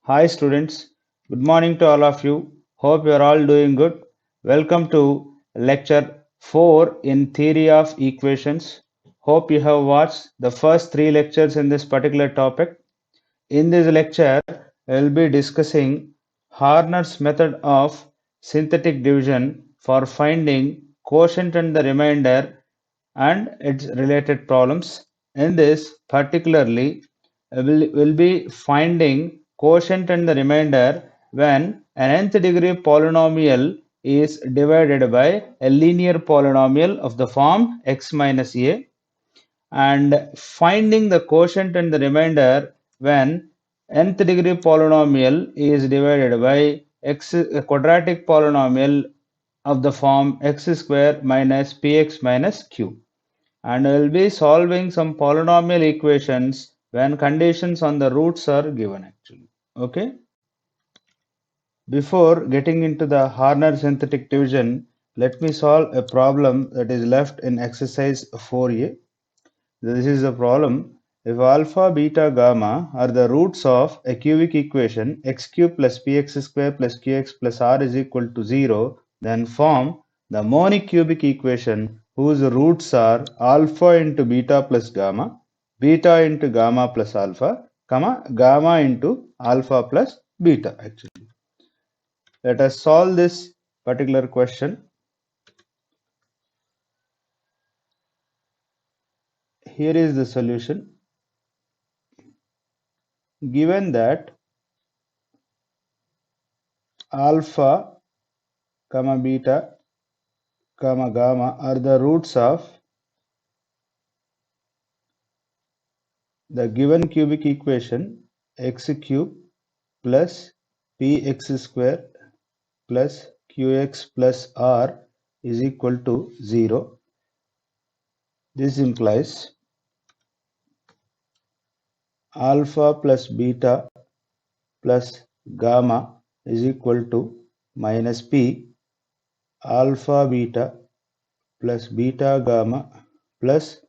Hi students, good morning to all of you. Hope you are all doing good. Welcome to lecture 4 in theory of equations. Hope you have watched the first 3 lectures in this particular topic. In this lecture, I will be discussing Horner's method of synthetic division for finding quotient and the remainder and its related problems. In this, particularly, will be finding quotient and the remainder when an nth degree polynomial is divided by a linear polynomial of the form x minus a, and finding the quotient and the remainder when nth degree polynomial is divided by a quadratic polynomial of the form x square minus px minus q, and we will be solving some polynomial equations when conditions on the roots are given actually. Okay. Before getting into the Horner synthetic division, let me solve a problem that is left in exercise 4a. This is the problem. If alpha, beta, gamma are the roots of a cubic equation x cube plus px square plus qx plus r is equal to 0, then form the monic cubic equation whose roots are alpha into beta plus gamma, beta into gamma plus alpha, gamma into alpha plus beta actually. Let us solve this particular question. Here is the solution. Given that alpha, beta, gamma are the roots of the given cubic equation x cube plus px square plus qx plus r is equal to 0. This implies alpha plus beta plus gamma is equal to minus p, alpha beta plus beta gamma plus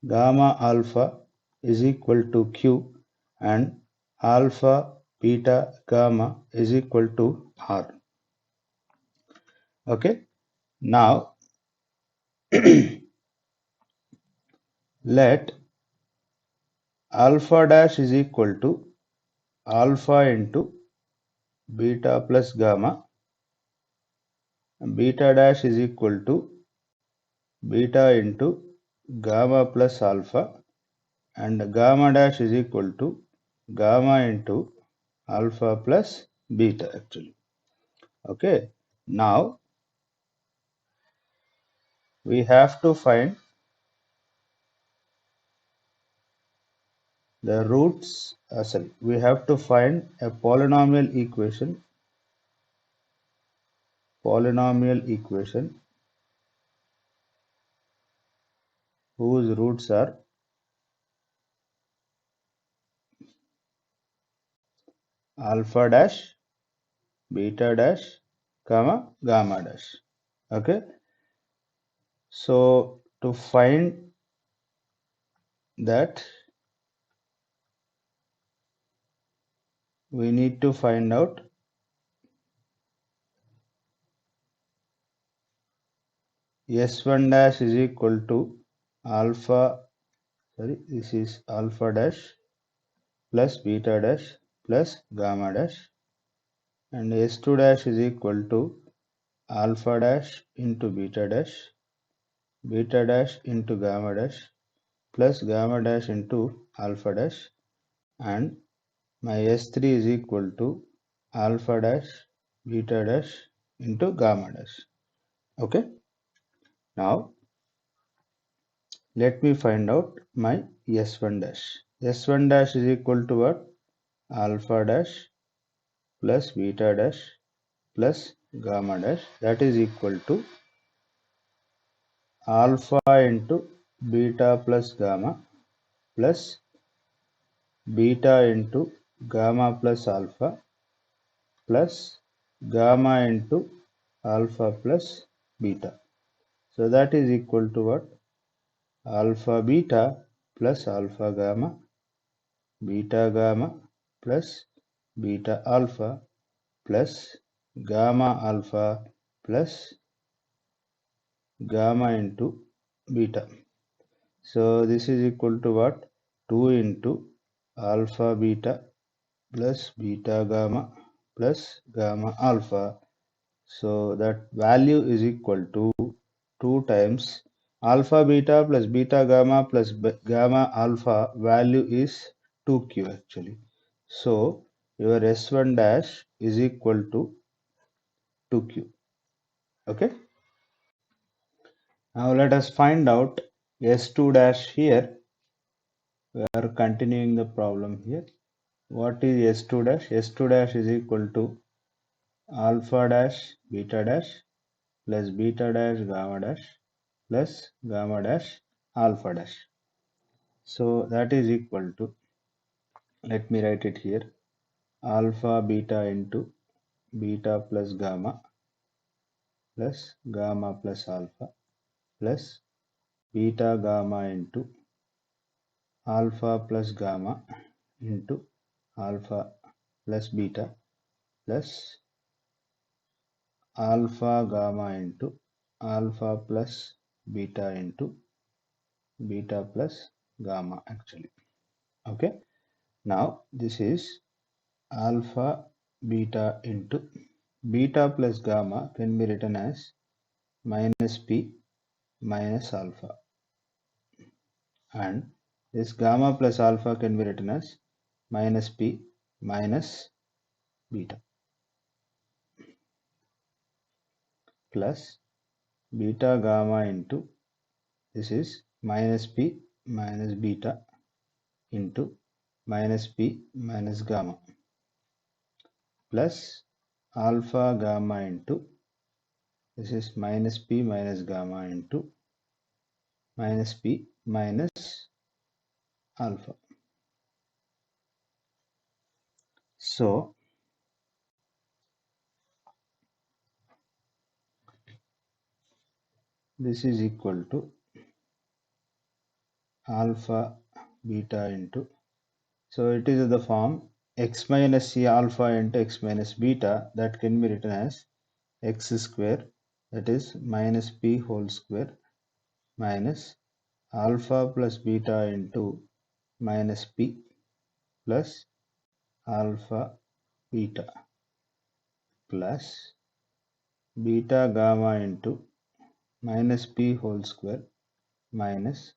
gamma alpha is equal to q, and alpha beta gamma is equal to r. Okay, now let alpha dash is equal to alpha into beta plus gamma, beta dash is equal to beta into gamma plus alpha, and gamma dash is equal to gamma into alpha plus beta actually. Okay, now we have to find the roots. Sorry, we have to find a polynomial equation whose roots are alpha dash, beta dash, gamma dash. Okay, so to find that, we need to find out s1 dash is equal to alpha, sorry, this is alpha dash plus beta dash plus gamma dash, and s2 dash is equal to alpha dash into beta dash into gamma dash plus gamma dash into alpha dash, and my s3 is equal to alpha dash beta dash into gamma dash. Okay, now let me find out my s1 dash. S1 dash is equal to what? Alpha dash plus beta dash plus gamma dash, that is equal to alpha into beta plus gamma plus beta into gamma plus alpha plus gamma into alpha plus beta. So that is equal to what? Alpha beta plus alpha gamma, beta gamma plus beta alpha plus gamma alpha plus gamma into beta. So this is equal to what? 2 into alpha beta plus beta gamma plus gamma alpha. So that value is equal to 2 times alpha beta plus beta gamma plus gamma alpha value is 2q actually. So your S1 dash is equal to 2q. Okay. Now let us find out S2 dash here. We are continuing the problem here. What is S2 dash? S2 dash is equal to alpha dash beta dash plus beta dash gamma dash plus gamma dash alpha dash. So that is equal to, let me write it here, alpha beta into beta plus gamma plus gamma plus alpha plus beta gamma into alpha plus gamma into alpha plus beta plus alpha gamma into alpha plus beta into beta plus gamma actually. Okay. Now this is alpha beta into beta plus gamma can be written as minus p minus alpha, and this gamma plus alpha can be written as minus p minus beta plus beta gamma into, this is minus p minus beta into minus p minus gamma plus alpha gamma into, this is minus p minus gamma into minus p minus alpha. So this is equal to alpha beta into, so it is the form x minus c alpha into x minus beta, that can be written as x square, that is minus p whole square minus alpha plus beta into minus p plus alpha beta plus beta gamma into minus p whole square minus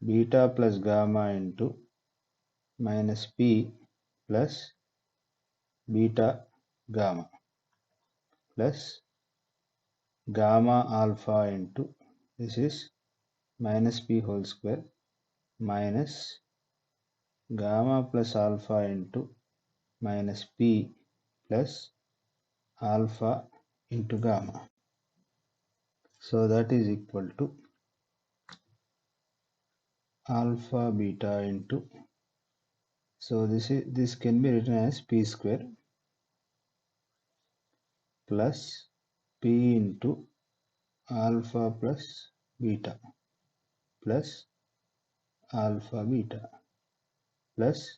beta plus gamma into minus p plus beta gamma plus gamma alpha into, this is minus p whole square minus gamma plus alpha into minus p plus alpha into gamma. So that is equal to alpha beta into, so this can be written as p square plus p into alpha plus beta plus alpha beta plus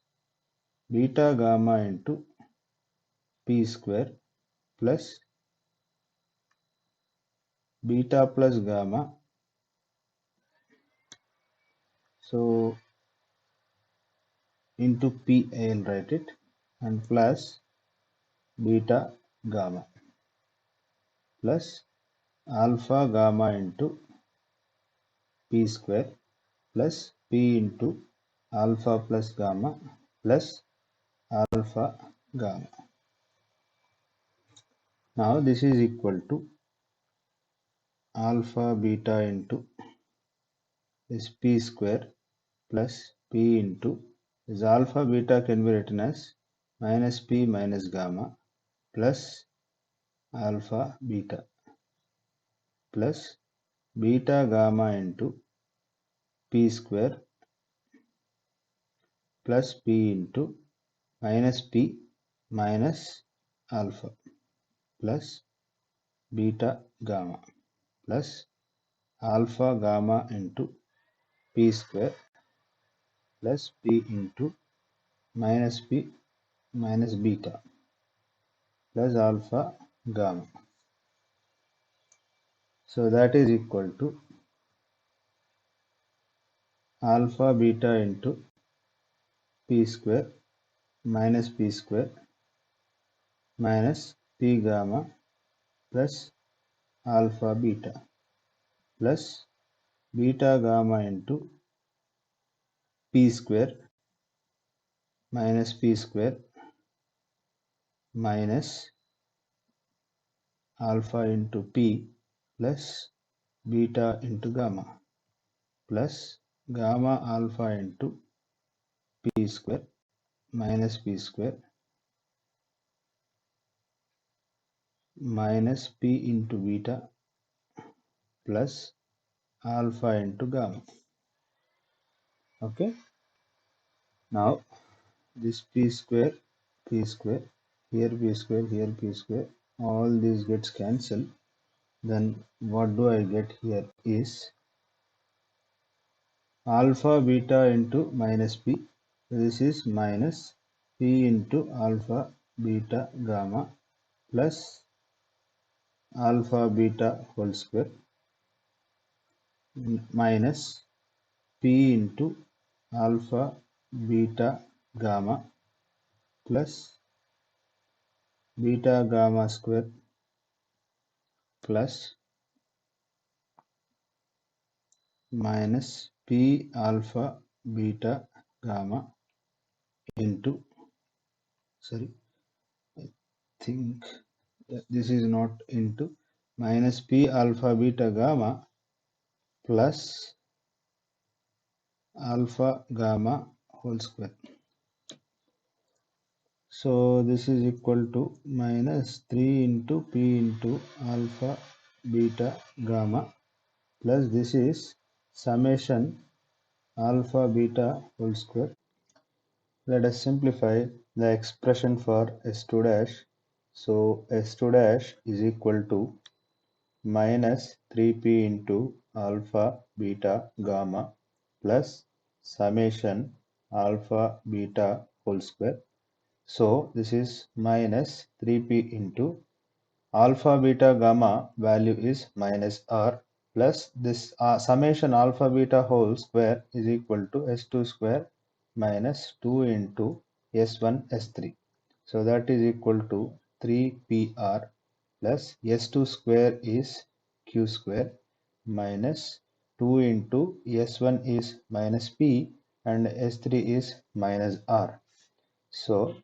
beta gamma into p square plus beta plus gamma, so into p I'll write it, and plus beta gamma plus alpha gamma into p square plus p into alpha plus gamma plus alpha gamma. Now this is equal to alpha beta into this p square plus p into this alpha beta can be written as minus p minus gamma plus alpha beta plus beta gamma into p square plus p into minus p minus alpha plus beta gamma plus alpha gamma into p square plus p into minus p minus beta plus alpha gamma. So that is equal to alpha beta into p square minus p square minus p gamma plus alpha beta plus beta gamma into p square minus p square minus alpha into p plus beta into gamma plus gamma alpha into p square minus p square minus p into beta plus alpha into gamma. Okay, now this p square, here p square, here p square, all these gets cancelled. Then what do I get here is alpha beta into minus p. This is minus p into alpha beta gamma plus alpha beta whole square minus p into alpha beta gamma plus beta gamma square plus minus p alpha beta gamma into, sorry, I think this is not into, minus p alpha beta gamma plus alpha gamma whole square. So this is equal to minus 3 into p into alpha beta gamma plus this is summation alpha beta whole square. Let us simplify the expression for S2 dash. So S2 dash is equal to minus 3p into alpha beta gamma plus summation alpha beta whole square. So this is minus 3p into alpha beta gamma value is minus r plus this summation alpha beta whole square is equal to s2 square minus 2 into s1 s3. So that is equal to 3pr plus s2 square is q square minus 2 into s1 is minus p and s3 is minus r. So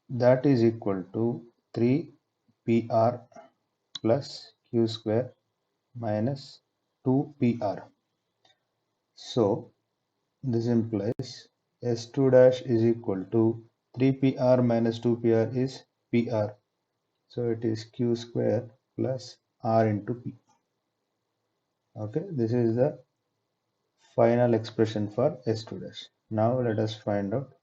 that is equal to 3pr plus q square minus 2pr. So this implies s2 dash is equal to 3pr minus 2pr is pr. So it is q square plus r into p. Okay, this is the final expression for s2 dash. Now let us find out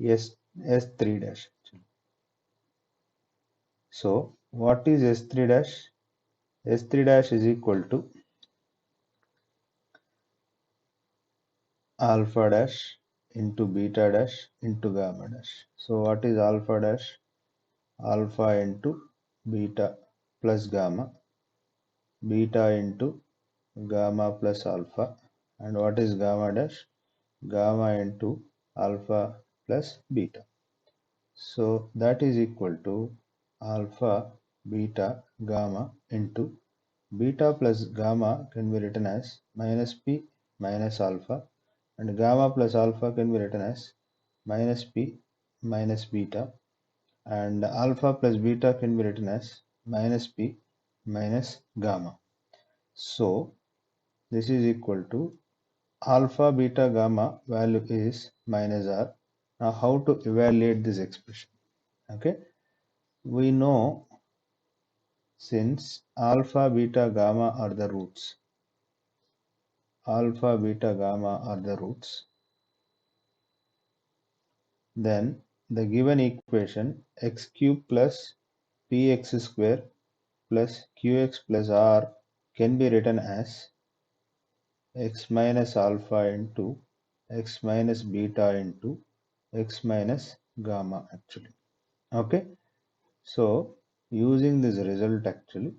s3 dash. So what is s3 dash? S3 dash is equal to alpha dash into beta dash into gamma dash. So what is alpha dash? Alpha into beta plus gamma, beta into gamma plus alpha, and what is gamma dash? Gamma into alpha plus beta. So that is equal to alpha beta gamma into beta plus gamma can be written as minus p minus alpha, and gamma plus alpha can be written as minus p minus beta, and alpha plus beta can be written as minus p minus gamma. So this is equal to alpha beta gamma value is minus r. Now how to evaluate this expression? Okay, we know since alpha beta gamma are the roots, alpha beta gamma are the roots, then the given equation x cube plus px square plus qx plus r can be written as x minus alpha into x minus beta into x minus gamma actually. Okay, so using this result actually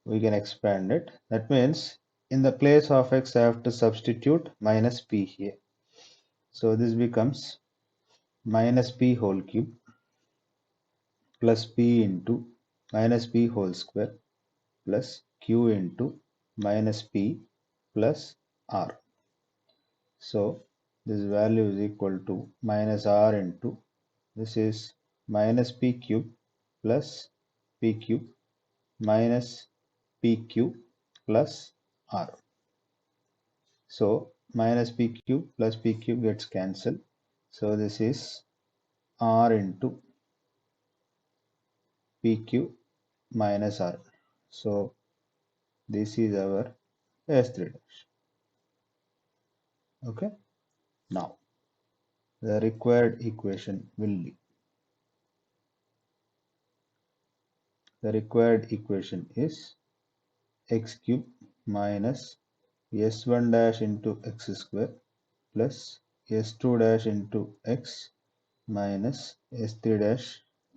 we can expand it. That means in the place of x I have to substitute minus p here. So this becomes minus p whole cube plus p into minus p whole square plus q into minus p plus r. So this value is equal to minus r into this is minus p cube plus p cube minus pq plus r. So minus p cube plus p cube gets cancelled. So this is r into pq minus r. So this is our S3 dash. Okay. Now the required equation will be the required equation is x cube minus s1 dash into x square plus s2 dash into x minus s3 dash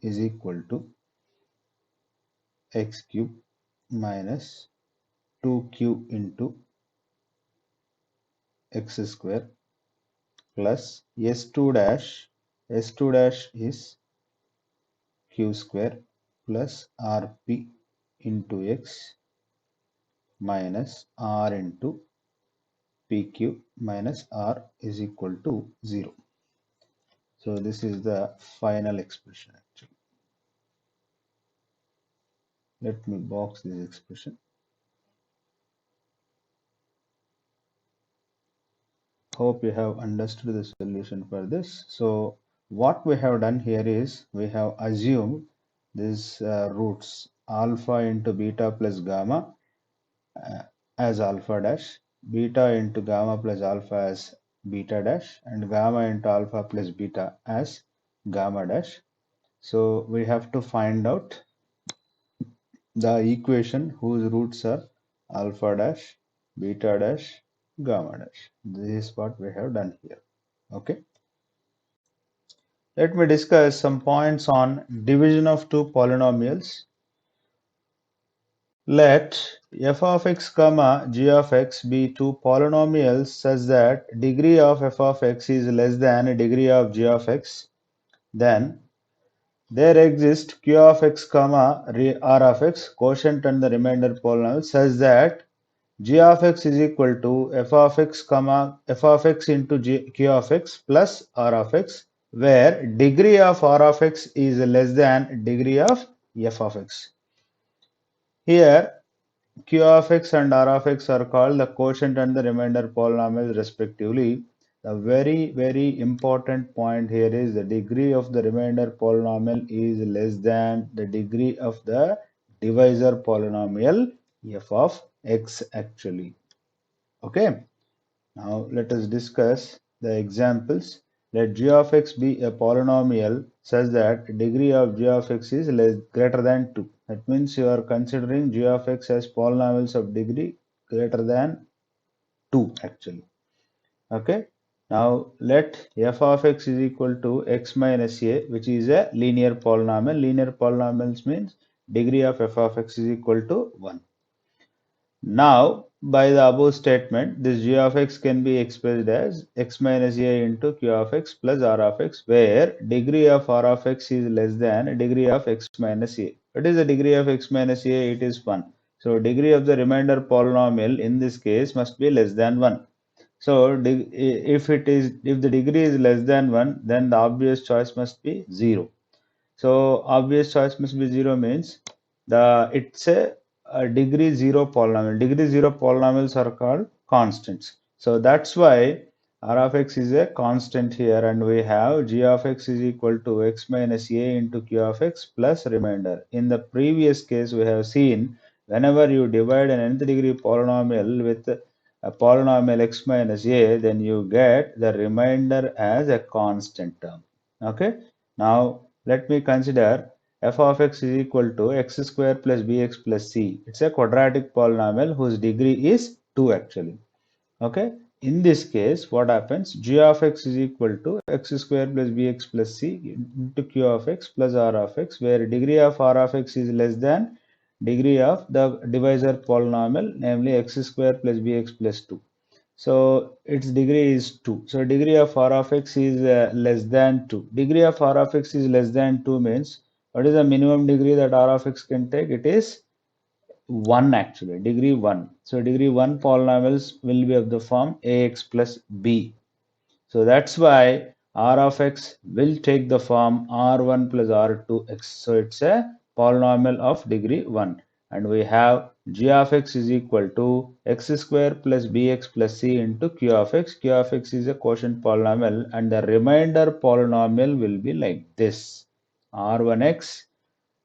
is equal to x cube minus 2q into x square plus s2 dash is q square plus rp into x minus r into pq minus r is equal to 0. So this is the final expression actually. Let me box this expression. Hope you have understood the solution for this. So what we have done here is we have assumed these roots alpha into beta plus gamma uh, as alpha dash, beta into gamma plus alpha as beta dash, and gamma into alpha plus beta as gamma dash. So we have to find out the equation whose roots are alpha dash, beta dash, gamma dash. This is what we have done here. Okay. Let me discuss some points on division of two polynomials. Let f of x comma g of x be two polynomials such that degree of f of x is less than degree of g of x. Then there exist q of x comma r of x quotient and the remainder polynomial such that g of x is equal to f of x comma f of x into q of x plus r of x, where degree of r of x is less than degree of f of x. Here q of x and r of x are called the quotient and the remainder polynomials respectively. The very important point here is the degree of the remainder polynomial is less than the degree of the divisor polynomial f of x actually. Okay. Now let us discuss the examples. Let g of x be a polynomial such that degree of g of x is greater than 2. That means you are considering g of x as polynomials of degree greater than 2 actually. Okay. Now let f of x is equal to x minus a, which is a linear polynomial. Linear polynomials means degree of f of x is equal to 1. Now, by the above statement, this g of x can be expressed as x minus a into q of x plus r of x, where degree of r of x is less than degree of x minus a. What is the degree of x minus a? It is 1. So, degree of the remainder polynomial in this case must be less than 1. So, if the degree is less than 1, then the obvious choice must be 0. So obvious choice must be 0 means it's a degree 0 polynomial. Degree 0 polynomials are called constants. So that's why r of x is a constant here, and we have g of x is equal to x minus a into q of x plus remainder. In the previous case, we have seen whenever you divide an nth degree polynomial with a polynomial x minus a, then you get the remainder as a constant term. Okay. Now let me consider f of x is equal to x square plus bx plus c. It's a quadratic polynomial whose degree is 2 actually. Okay. in this case, what happens? G of x is equal to x square plus bx plus c into q of x plus r of x, where degree of r of x is less than degree of the divisor polynomial, namely x square plus bx plus 2. So its degree is 2. So degree of r of x is less than 2. Degree of r of x is less than 2 means what is the minimum degree that r of x can take? It is 1 actually, degree 1. So degree 1 polynomials will be of the form ax plus b. So that's why r of x will take the form r1 plus r2x. So it's a polynomial of degree 1. And we have g of x is equal to x square plus bx plus c into q of x. Q of x is a quotient polynomial and the remainder polynomial will be like this, r1x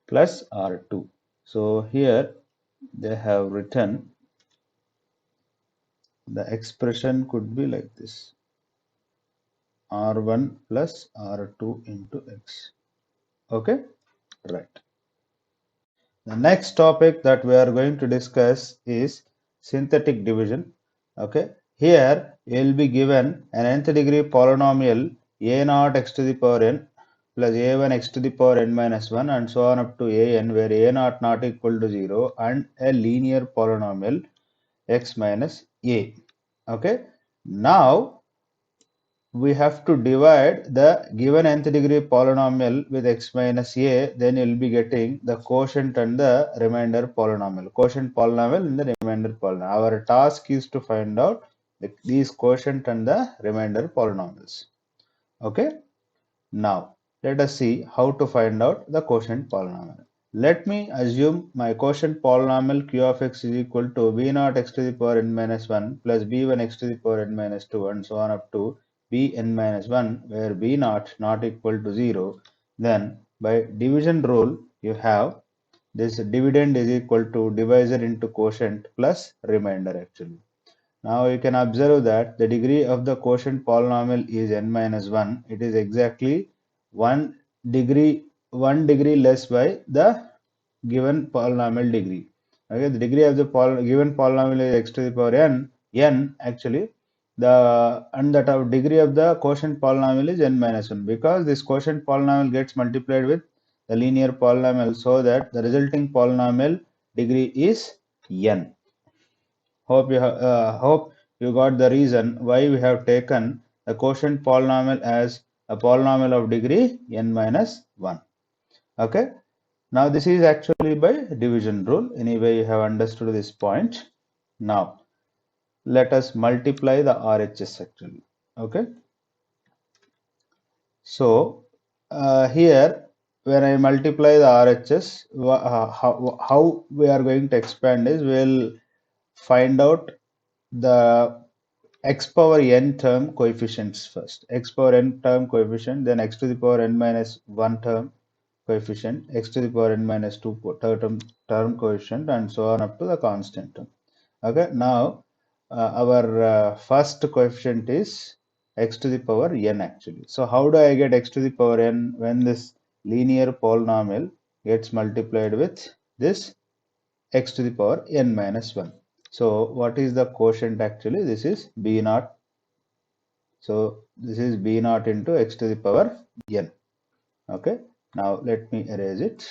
plus r2. So here they have written the expression could be like this, r1 plus r2 into x. Okay, right. The next topic that we are going to discuss is synthetic division. Okay, here you will be given an nth degree polynomial a naught x to the power n plus a1 x to the power n minus 1 and so on up to an, where a naught not equal to 0, and a linear polynomial x minus a. Okay, now we have to divide the given nth degree polynomial with x minus a, then you'll be getting the quotient and the remainder polynomial. Quotient polynomial and the remainder polynomial. Our task is to find out these quotient and the remainder polynomials. Okay. Now, let us see how to find out the quotient polynomial. Let me assume my quotient polynomial q of x is equal to b naught x to the power n minus 1 plus b1 x to the power n minus 2 and so on up to bn minus 1, where b naught not equal to 0. Then by division rule, you have this dividend is equal to divisor into quotient plus remainder actually. Now you can observe that the degree of the quotient polynomial is n minus 1. It is exactly 1 degree less by the given polynomial degree. Okay, the degree of the given polynomial is x to the power n actually, the and that of degree of the quotient polynomial is n minus 1, because this quotient polynomial gets multiplied with the linear polynomial, so that the resulting polynomial degree is n. Hope you got the reason why we have taken the quotient polynomial as a polynomial of degree n minus 1. Okay. Now this is actually by division rule. Anyway, you have understood this point. Now let us multiply the RHS actually. Okay. So here when I multiply the RHS, how we are going to expand is we'll find out the x power n term coefficients first. X power n term coefficient, then x to the power n minus 1 term coefficient, x to the power n minus 2 term coefficient, and so on up to the constant term. Okay, now our first coefficient is x to the power n actually. So how do I get x to the power n when this linear polynomial gets multiplied with this x to the power n minus 1? So what is the quotient actually? This is b naught. So this is b naught into x to the power n. Okay. Now let me erase it.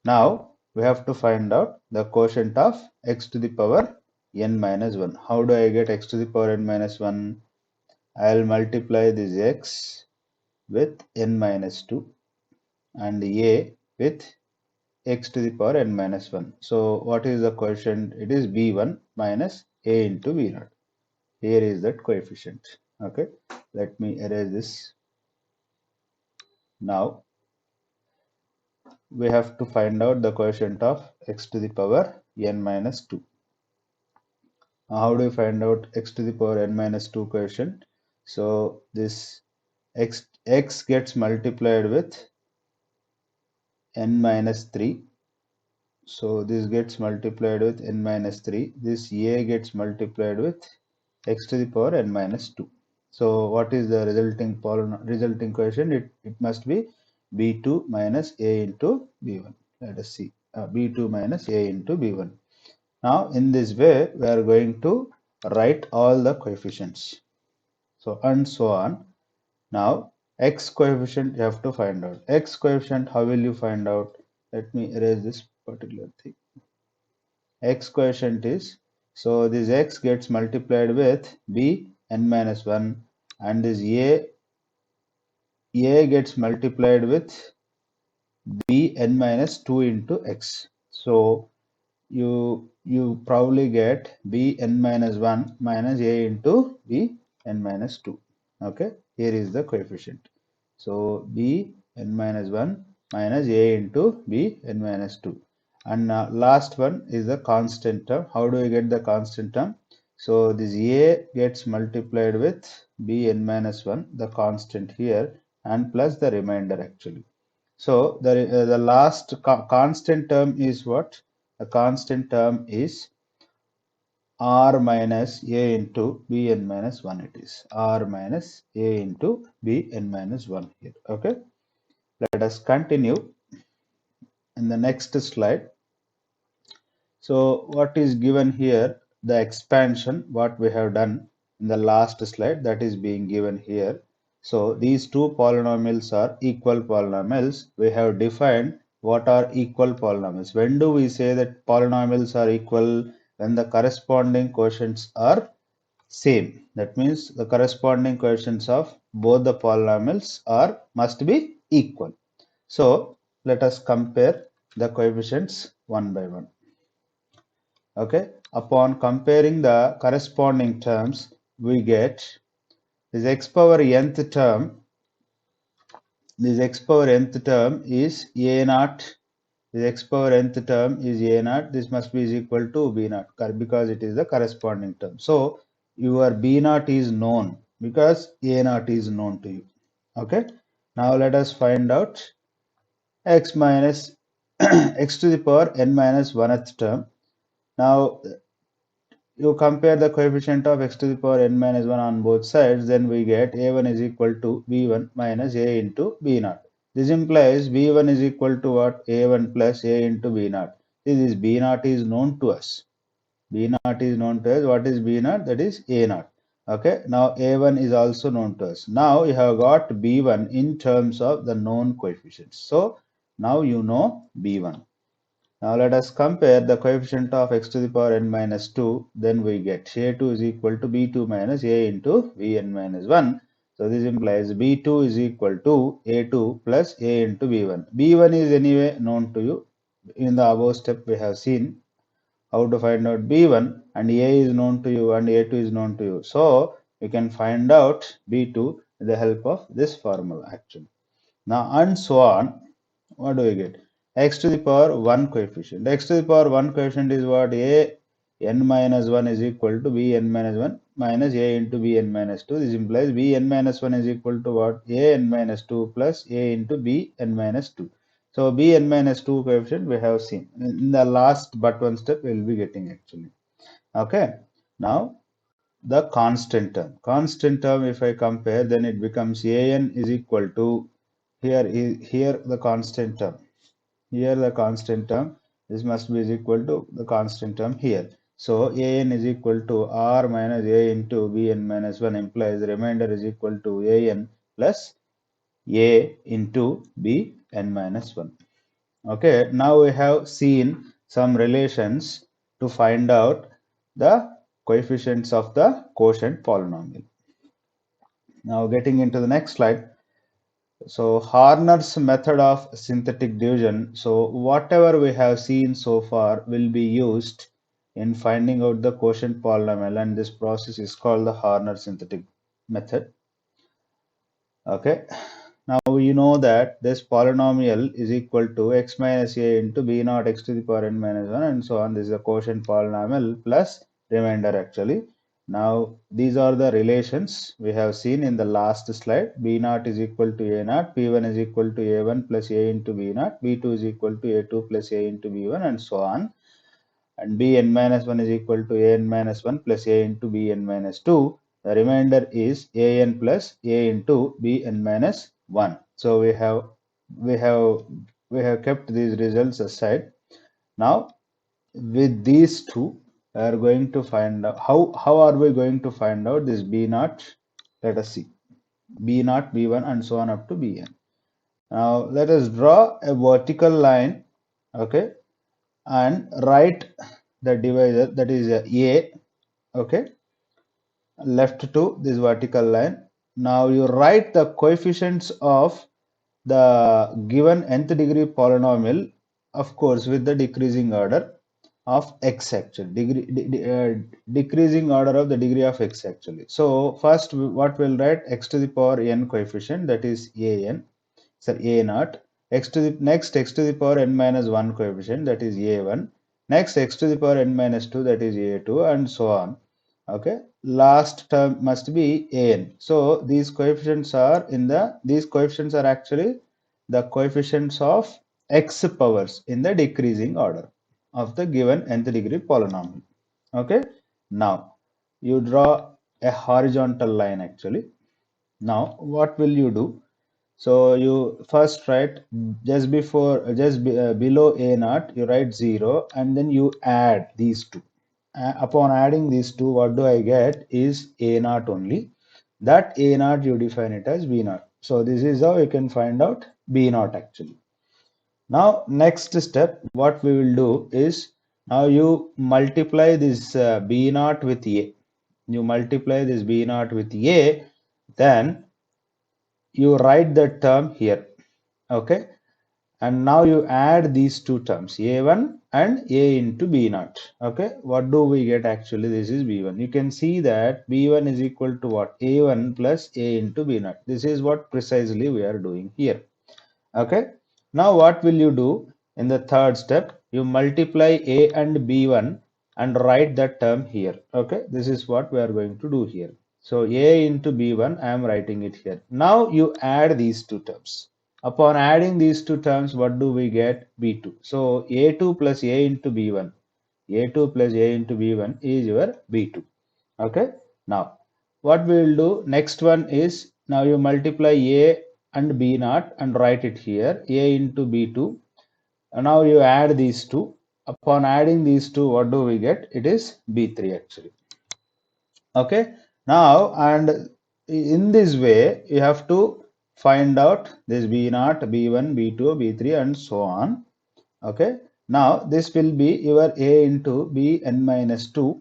Now we have to find out the quotient of x to the power n minus 1. How do I get x to the power n minus 1? I'll multiply this x with n minus 2 and a with x to the power n minus 1. So what is the quotient? It is b1 minus a into b0. Here is that coefficient. Okay, let me erase this. Now we have to find out the quotient of x to the power n minus 2. How do we find out x to the power n minus 2 quotient? So this x gets multiplied with n minus 3. So this gets multiplied with n minus 3. This a gets multiplied with x to the power n minus 2. So what is the resulting quotient? It must be b2 minus a into b1. Let us see. B2 minus a into b1. Now in this way we are going to write all the coefficients. So and so on. Now x coefficient you have to find out. X coefficient, how will you find out? Let me erase this particular thing. X coefficient is, so this x gets multiplied with b n minus 1 and this a gets multiplied with b n minus 2 into x. So you probably get b n minus 1 minus a into b n minus 2. Okay, here is the coefficient. So b n minus 1 minus a into b n minus 2. And last one is the constant term. How do we get the constant term? So this a gets multiplied with b n minus 1, the constant here, and plus the remainder actually. So the last constant term is what? The constant term is r minus a into bn minus 1. It is r minus a into bn minus 1 here. Okay. Let us continue in the next slide. So what is given here, the expansion, what we have done in the last slide, that is being given here. So these two polynomials are equal polynomials. We have defined what are equal polynomials. When do we say that polynomials are equal? When the corresponding quotients are same. That means the corresponding quotients of both the polynomials must be equal. So let us compare the coefficients one by one. Okay, upon comparing the corresponding terms, we get this x power nth term. This x power nth term is a naught. This x power nth term is a naught. This must be is equal to b naught because it is the corresponding term. So your b naught is known because a naught is known to you. Okay. Now let us find out x minus x to the power n minus 1th term. Now you compare the coefficient of x to the power n minus 1 on both sides, then we get a1 is equal to b1 minus a into b naught. This implies b1 is equal to what? A1 plus a into b naught. This is b naught is known to us. B naught is known to us. What is b naught? That is a naught. Okay. Now a1 is also known to us. Now you have got b1 in terms of the known coefficients. So now you know b1. Now let us compare the coefficient of x to the power n minus 2. Then we get a2 is equal to b2 minus a into bn minus 1. So this implies b2 is equal to a2 plus a into b1. b1 is anyway known to you. In the above step we have seen how to find out b1, and a is known to you and a2 is known to you. So you can find out b2 with the help of this formula actually. Now and so on. What do we get? X to the power 1 coefficient. X to the power 1 coefficient is what? A n minus 1 is equal to b n minus 1 minus a into b n minus 2. This implies b n minus 1 is equal to what? A n minus 2 plus a into b n minus 2. So b n minus 2 coefficient we have seen. In the last but one step we will be getting actually. Okay. Now the constant term. Constant term, if I compare, then it becomes an is equal to here the constant term. Here the constant term. This must be is equal to the constant term here. So an is equal to r minus a into bn minus 1 implies the remainder is equal to an plus a into bn minus 1. Okay, now we have seen some relations to find out the coefficients of the quotient polynomial. Now getting into the next slide. So Horner's method of synthetic division. So whatever we have seen so far will be used in finding out the quotient polynomial, and this process is called the Horner synthetic method. Okay. Now you know that this polynomial is equal to x minus a into b naught x to the power n minus 1 and so on. This is a quotient polynomial plus remainder actually. Now these are the relations we have seen in the last slide. B naught is equal to a naught, b1 is equal to a1 plus a into b naught, b2 is equal to a2 plus a into b1 and so on. And bn minus 1 is equal to an minus 1 plus a into bn minus 2. The remainder is an plus a into bn minus 1. So we have kept these results aside. Now with these two we are going to find out how are we going to find out this B naught? Let us see. B naught, B1 and so on up to Bn. Now let us draw a vertical line, okay, and write the divisor, that is A, okay, left to this vertical line. Now you write the coefficients of the given nth degree polynomial, of course, with the decreasing order of x actually, decreasing order of the degree of x actually. So first, what we'll write, x to the power n coefficient, that is an, sorry, a naught. X to the power n minus 1 coefficient, that is a1. Next, x to the power n minus 2, that is a2, and so on. Okay, last term must be an. So these coefficients are actually the coefficients of x powers in the decreasing order of the given nth degree polynomial. Okay, now you draw a horizontal line actually. Now what will you do? So you first write below a naught, you write 0 and then you add these two. Upon adding these two, what do I get is a naught only. That a naught you define it as b naught. So this is how you can find out b naught actually. Now next step, what we will do is, now you multiply this b naught with a. You multiply this b naught with a, then you write the term here. Okay, and now you add these two terms, a1 and a into b naught. Okay, what do we get actually? This is b1. You can see that b1 is equal to what? A1 plus a into b naught. This is what precisely we are doing here. Okay, now what will you do in the third step? You multiply a and b1 and write that term here. Okay, this is what we are going to do here. So a into b1, I am writing it here. Now you add these two terms. Upon adding these two terms, what do we get? B2. So A2 plus A into B1. A2 plus A into B1 is your B2. Okay. Now, what we will do next one is, now you multiply A and B naught and write it here. A into B2. And now you add these two. Upon adding these two, what do we get? It is B3 actually. Okay, now and in this way you have to find out this b naught, b1, b2, b3 and so on. Okay, now this will be your a into b n minus 2.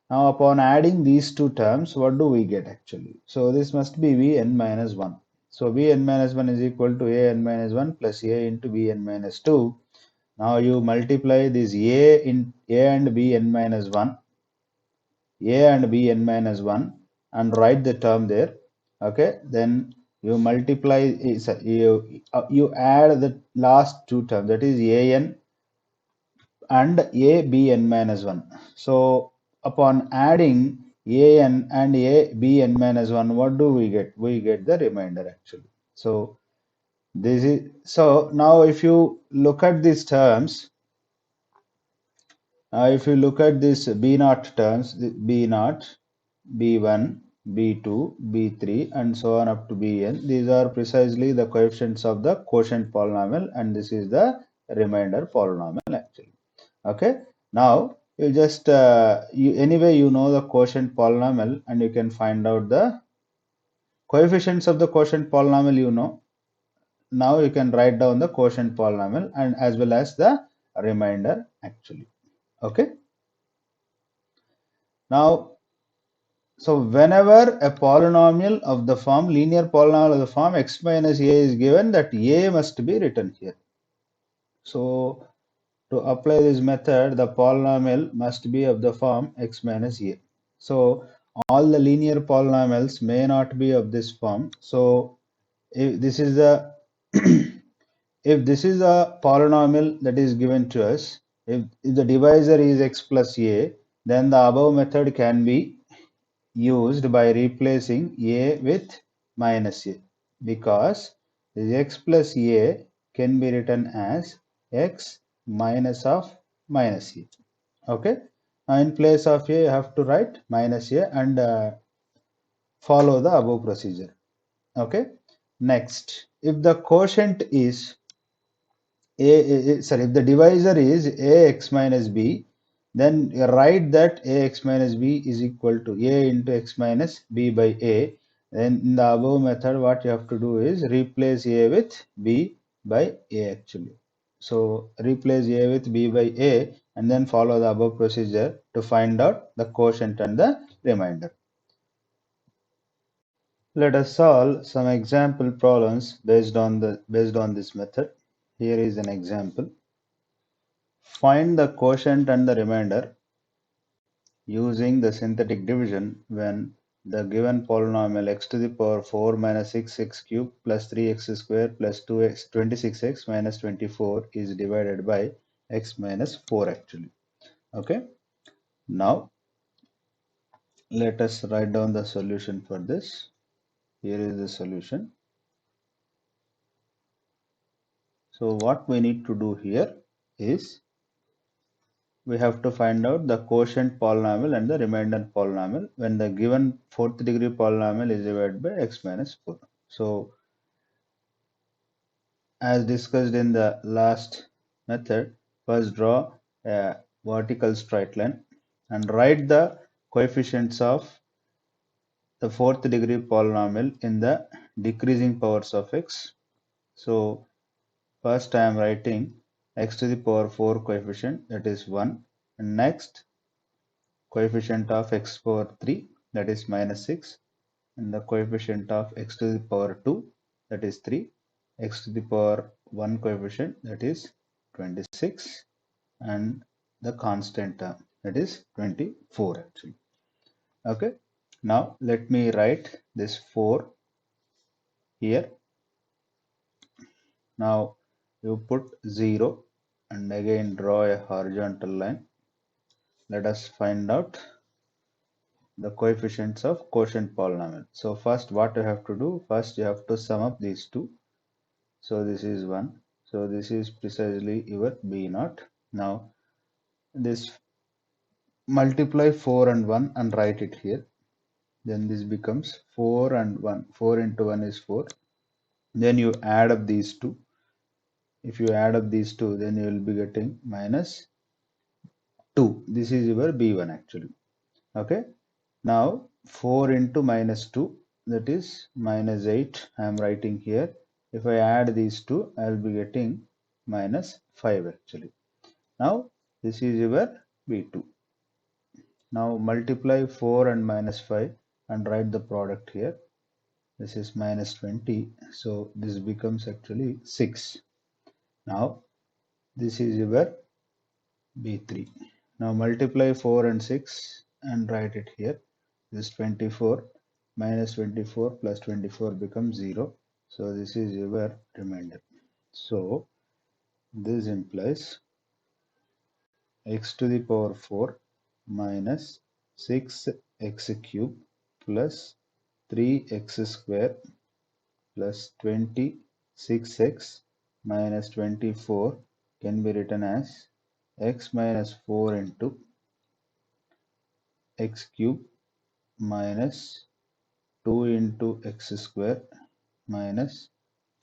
Now upon adding these two terms, what do we get actually? So this must be b n minus 1. So b n minus 1 is equal to a n minus 1 plus a into b n minus 2. Now you multiply this a in a and b n minus 1, a and b n minus 1 and write the term there. Okay, then you multiply, you add the last two terms, that is a n and a b n minus 1. So upon adding a n and a b n minus 1, what do we get? We get the remainder actually. So this is, so now if you look at these terms, if you look at this b naught terms, b naught, b1, b2, b3 and so on up to bn, these are precisely the coefficients of the quotient polynomial and this is the remainder polynomial actually. Okay, now you just anyway you know the quotient polynomial and you can find out the coefficients of the quotient polynomial, you know. Now you can write down the quotient polynomial and as well as the remainder actually. Okay, now so whenever a polynomial of the form, linear polynomial of the form x minus a is given, that a must be written here. So to apply this method, the polynomial must be of the form x minus a. So all the linear polynomials may not be of this form. So if this is the if this is a polynomial that is given to us, if the divisor is x plus a, then the above method can be used by replacing a with minus a, because this x plus a can be written as x minus of minus a. Okay, now in place of a you have to write minus a and follow the above procedure. Okay, next, if the quotient is if the divisor is a x minus b, Then you write that ax minus b is equal to a into x minus b by a. Then in the above method, what you have to do is replace a with b by a actually. So replace a with b by a and then follow the above procedure to find out the quotient and the remainder. Let us solve some example problems based on this method. Here is an example. Find the quotient and the remainder using the synthetic division when the given polynomial x to the power 4 minus 6x cubed plus 3x squared plus 2x 26x minus 24 is divided by x minus 4 actually. Okay. Now let us write down the solution for this. Here is the solution. So what we need to do here is we have to find out the quotient polynomial and the remainder polynomial when the given fourth degree polynomial is divided by x minus 4. So as discussed in the last method, first draw a vertical straight line and write the coefficients of the fourth degree polynomial in the decreasing powers of x. So first I am writing x to the power 4 coefficient, that is 1, and next coefficient of x power 3, that is minus 6, and the coefficient of x to the power 2, that is 3, x to the power 1 coefficient, that is 26, and the constant term, that is 24 actually. Okay, now let me write this 4 here. Now you put 0 and again draw a horizontal line. Let us find out the coefficients of quotient polynomial. So first what you have to do, first you have to sum up these two. So this is 1. So this is precisely your B naught. Now this multiply 4 and 1 and write it here. Then this becomes 4 and 1. 4 into 1 is 4. Then you add up these two. If you add up these two, then you will be getting minus 2. This is your B1 actually. Okay. Now 4 into minus 2, that is minus 8. I am writing here. If I add these two, I will be getting minus 5 actually. Now this is your B2. Now multiply 4 and minus 5 and write the product here. This is minus 20. So this becomes actually 6. Now this is your B3. Now multiply 4 and 6 and write it here. This is 24 minus 24 plus 24 becomes 0. So this is your remainder. So this implies x to the power 4 minus 6x cube plus 3x square plus 26x minus 24 can be written as x minus 4 into x cube minus 2 into x square minus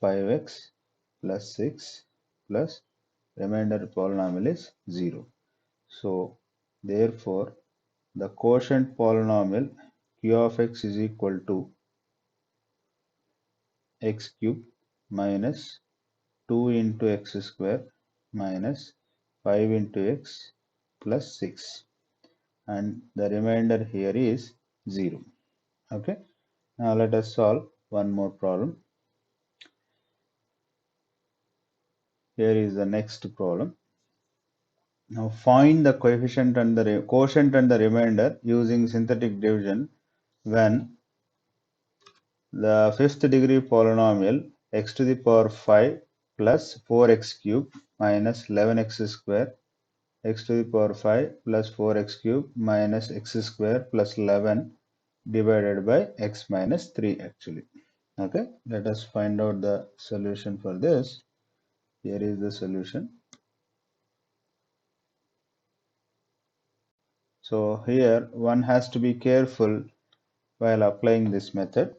5x plus 6 plus remainder polynomial is 0. So therefore the quotient polynomial q of x is equal to x cube minus 2 into x square minus 5 into x plus 6, and the remainder here is 0. Okay. Now let us solve one more problem. Here is the next problem. Now find the coefficient and the quotient and the remainder using synthetic division when the fifth degree polynomial x to the power 5 plus 4x cube minus 11x square x to the power 5 plus 4x cube minus x square plus 11 divided by x minus 3 actually. Okay, let us find out the solution for this. Here is the solution. So here one has to be careful while applying this method.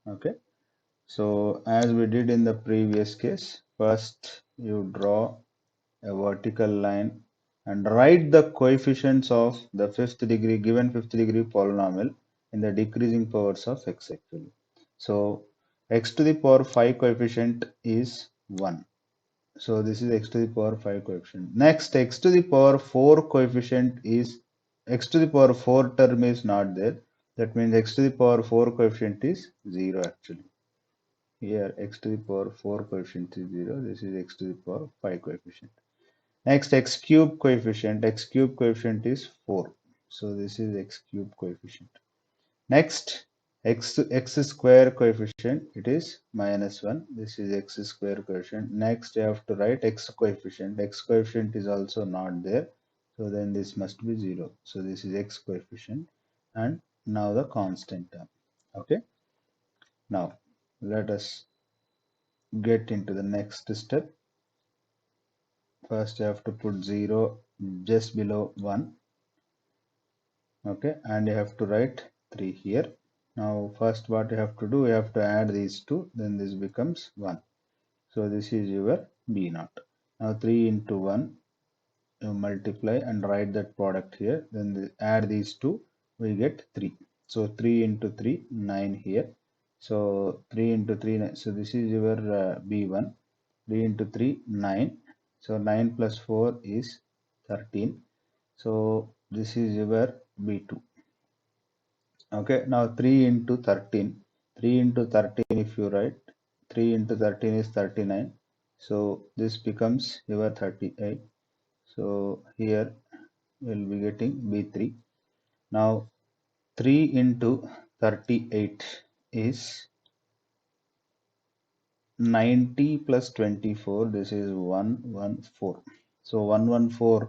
Okay, so as we did in the previous case, first you draw a vertical line and write the coefficients of the given fifth degree polynomial in the decreasing powers of x actually. So x to the power 5 coefficient is 1. So this is x to the power 5 coefficient. Next, x to the power 4 coefficient is x to the power 4 term is not there. That means x to the power 4 coefficient is 0 actually. Here x to the power 4 coefficient is 0. This is x to the power 5 coefficient. Next, x cube coefficient. X cube coefficient is 4. So this is x cube coefficient. Next, x square coefficient, it is minus 1. This is x square coefficient. Next, you have to write x coefficient. X coefficient is also not there. So then this must be 0. So this is x coefficient. And now the constant term. Okay. Now, let us get into the next step. First, you have to put 0 just below 1. Okay. And you have to write 3 here. Now, first what you have to do, you have to add these two, then this becomes 1. So this is your B naught. Now 3 into 1, you multiply and write that product here. Then add these two, we get 3. So 3 into 3, 9 here. So 3 into 3, 9. So this is your B1. 3 into 3, 9. So 9 plus 4 is 13. So this is your B2. Okay, now 3 into 13. 3 into 13, if you write, 3 into 13 is 39. So this becomes your 38. So here we'll be getting B3. Now 3 into 38 is 90 plus 24. This is 114. So 114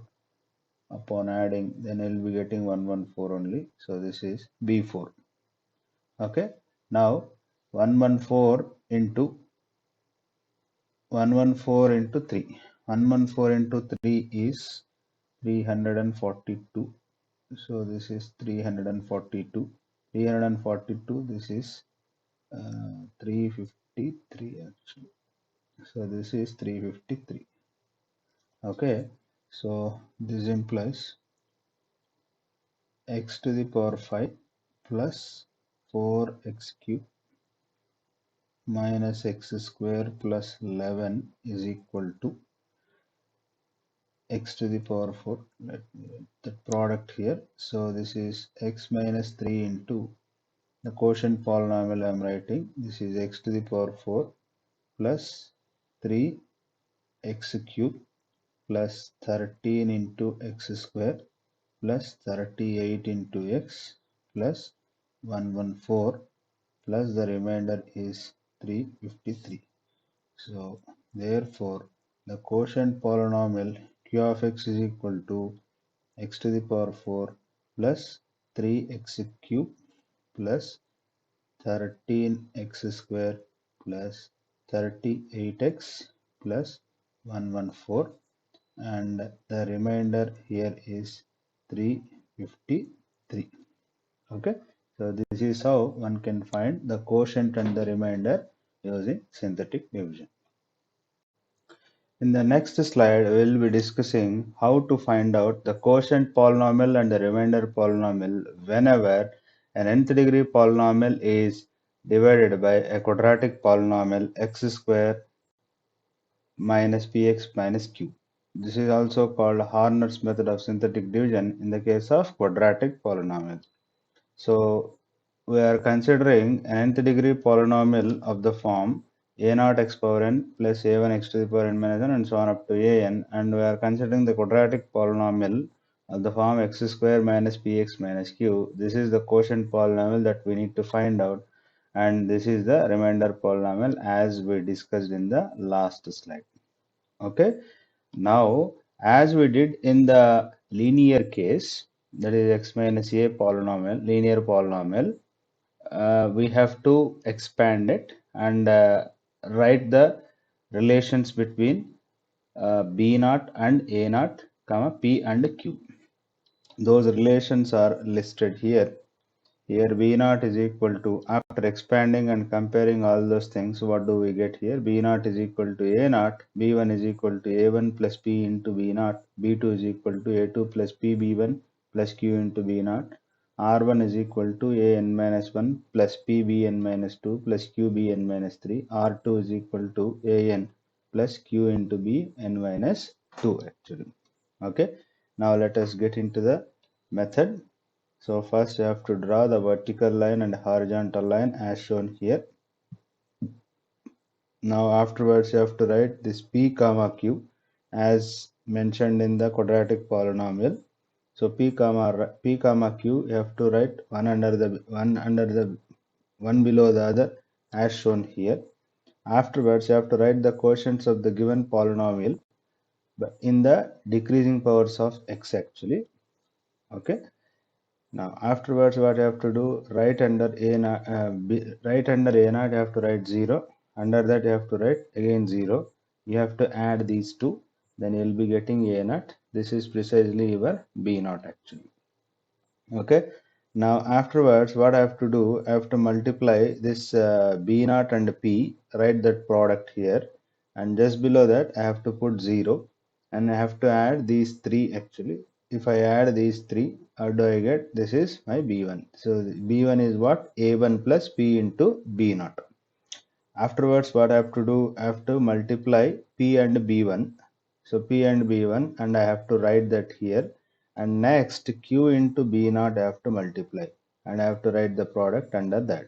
upon adding, then we'll be getting 114 only. So this is B4. Okay. Now 114 into 114 into 3. 114 into 3 is 342. So this is 342. 342, this is 353 actually. So this is 353. Okay. So this implies x to the power 5 plus 4x cube minus x square plus 11 is equal to x to the power 4. Let me write the product here. So this is x minus 3 into the quotient polynomial I am writing. This is x to the power 4 plus 3x cube plus 13 into x square plus 38 into x plus 114 plus the remainder is 353. So therefore the quotient polynomial q of x is equal to x to the power 4 plus 3x cube plus 13x square plus 38x plus 114, and the remainder here is 353. Okay, so this is how one can find the quotient and the remainder using synthetic division. In the next slide, we will be discussing how to find out the quotient polynomial and the remainder polynomial whenever an nth degree polynomial is divided by a quadratic polynomial x square minus px minus q. This is also called Horner's method of synthetic division in the case of quadratic polynomials. So we are considering an nth degree polynomial of the form a naught x power n plus a1 x to the power n minus 1 and so on up to an, and we are considering the quadratic polynomial of the form x square minus px minus q. This is the quotient polynomial that we need to find out, and this is the remainder polynomial as we discussed in the last slide. Okay, now as we did in the linear case, that is x minus a polynomial, linear polynomial, we have to expand it and write the relations between b naught and a naught comma p and q. Those relations are listed here Here B naught is equal to, after expanding and comparing all those things, what do we get here? B naught is equal to A naught, B1 is equal to A1 plus P into B naught, B2 is equal to A2 plus P B1 plus Q into B naught, R1 is equal to AN minus 1 plus PBN minus 2 plus QBN minus 3, R2 is equal to AN plus Q into BN minus 2 actually. Okay, now let us get into the method. So first you have to draw the vertical line and horizontal line as shown here. Now afterwards you have to write this P comma Q as mentioned in the quadratic polynomial. So P comma Q you have to write one below the other as shown here. Afterwards you have to write the quotients of the given polynomial but in the decreasing powers of x actually. Okay. Now afterwards what you have to do, right under right under A naught you have to write 0, under that you have to write again 0, you have to add these two, then you will be getting A naught. This is precisely your B naught actually. Okay, now afterwards what I have to do, I have to multiply this B naught and P, write that product here, and just below that I have to put 0 and I have to add these three actually. If I add these three, how do I get? This is my B1. So B1 is what? A1 plus P into B naught. Afterwards, what I have to do, I have to multiply P and B1. So P and B1, and I have to write that here. And next, Q into B naught I have to multiply. And I have to write the product under that.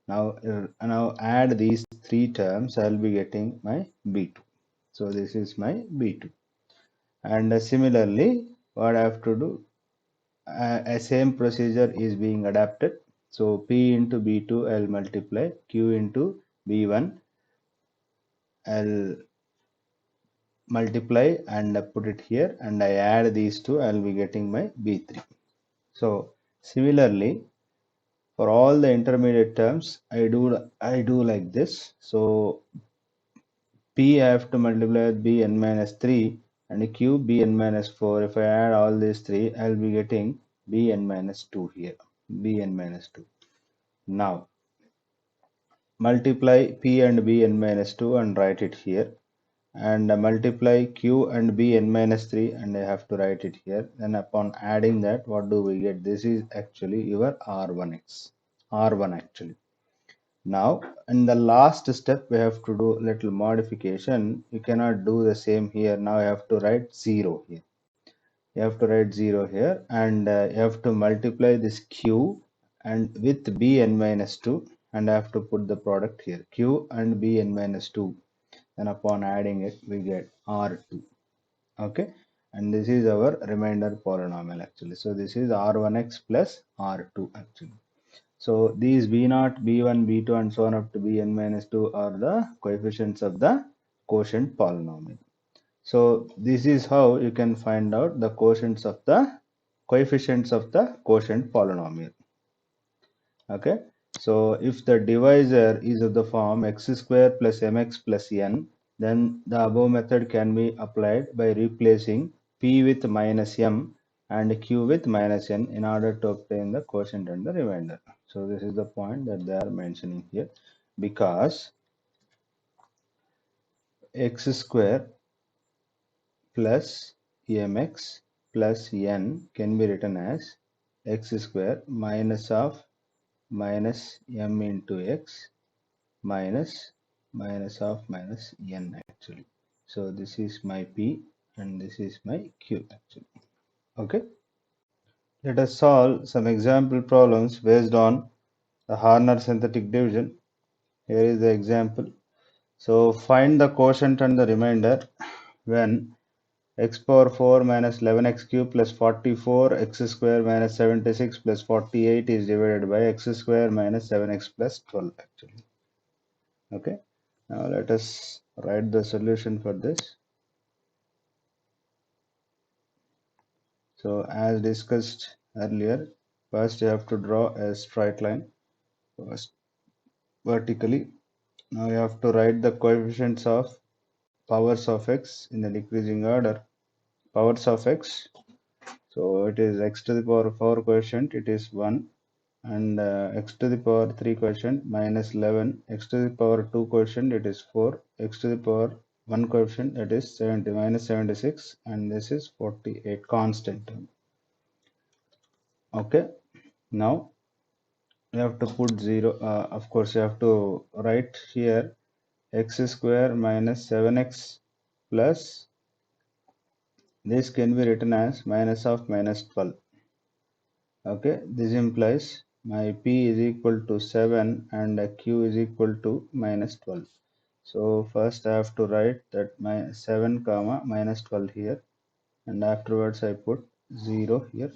Now add these three terms, I will be getting my B2. So this is my B2. And similarly, what I have to do, a same procedure is being adapted. So P into B2 I will multiply, Q into B1 I'll multiply and put it here, and I add these two, I'll be getting my B3. So similarly for all the intermediate terms I do like this. So P I have to multiply with Bn minus 3 and Q Bn minus 4. If I add all these three, I'll be getting Bn minus 2 here. Bn minus 2. Now multiply P and Bn minus 2 and write it here, and multiply Q and B n minus 3 and I have to write it here. Then upon adding that, what do we get? This is actually your R1 actually. Now in the last step we have to do little modification. You cannot do the same here. Now I have to write 0 here. You have to write 0 here, and you have to multiply this Q and with Bn minus 2, and I have to put the product here, Q and Bn minus 2. Then upon adding it we get R2. Okay, and this is our remainder polynomial actually. So this is R1x plus R2 actually. So these B0, B1, B2 and so on up to Bn minus 2 are the coefficients of the quotient polynomial. So this is how you can find out the coefficients of the quotient polynomial. Okay, so if the divisor is of the form x square plus mx plus n, then the above method can be applied by replacing p with minus m and q with minus n in order to obtain the quotient and the remainder. So this is the point that they are mentioning here, because x square plus mx plus n can be written as x square minus of minus m into x minus of minus n actually. So this is my p and this is my q actually. Okay, let us solve some example problems based on the Horner synthetic division. Here is the example. So find the quotient and the remainder when x power 4 minus 11x cube plus 44 x square minus 76 plus 48 is divided by x square minus 7x plus 12 actually. Okay, now let us write the solution for this. So as discussed earlier, first you have to draw a straight line first vertically. Now you have to write the coefficients of powers of x in the decreasing order. Powers of x, so it is x to the power 4 coefficient, it is 1, and x to the power 3 quotient minus 11, x to the power 2 quotient it is 4, x to the power 1 coefficient it is 70 minus 76, and this is 48 constant term. Okay, now you have to put 0, of course you have to write here x square minus 7x plus, this can be written as minus of minus 12. Okay, this implies my p is equal to 7 and q is equal to minus 12. So first I have to write that my 7 comma minus 12 here, and afterwards I put 0 here.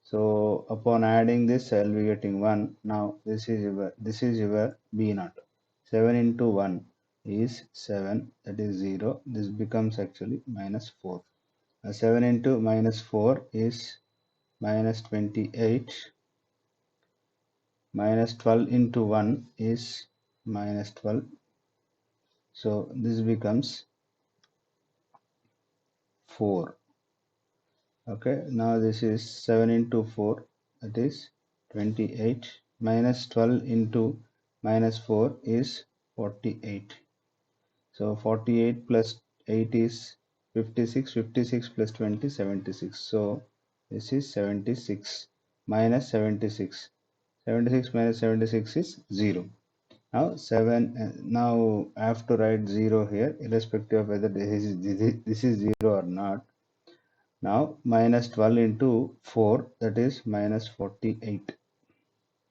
So upon adding this I will be getting 1. Now this is your b naught. 7 into 1 is 7, that is 0. This becomes actually minus 4. 7 into minus 4 is minus 28. Minus 12 into 1 is minus 12. So this becomes 4. Okay, now this is 7 into 4, that is 28. Minus 12 into minus 4 is 48. So 48 plus 8 is 56. 56 plus 20, 76. So this is 76 minus 76. 76 minus 76 is 0. Now 7. Now I have to write 0 here, irrespective of whether this is 0 or not. Now minus 12 into 4, that is minus 48.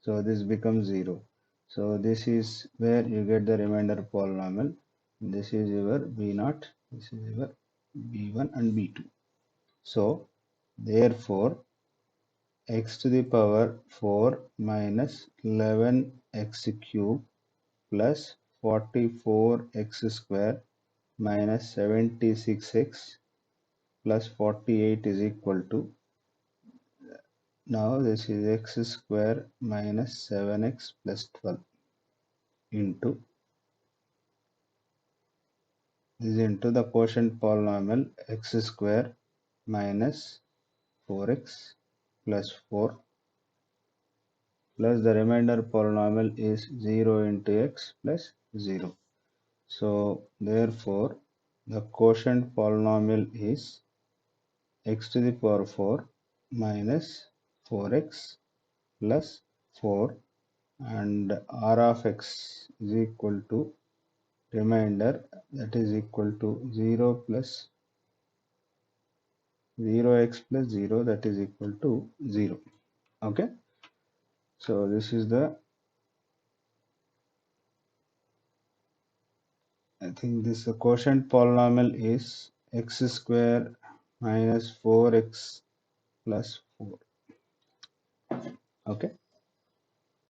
So this becomes 0. So this is where you get the remainder polynomial. This is your b0, this is your b1 and b2. So therefore x to the power 4 minus 11x cube plus 44x square minus 76x plus 48 is equal to, now this is x square minus 7x plus 12 into, this is into the quotient polynomial x square minus 4x plus 4 plus the remainder polynomial is 0 into x plus 0. So therefore the quotient polynomial is x to the power 4 minus 4x plus 4, and r of x is equal to remainder, that is equal to 0 plus 0x plus 0, that is equal to 0. Okay, so this is the, I think this quotient polynomial is x square minus 4x plus 4. Okay.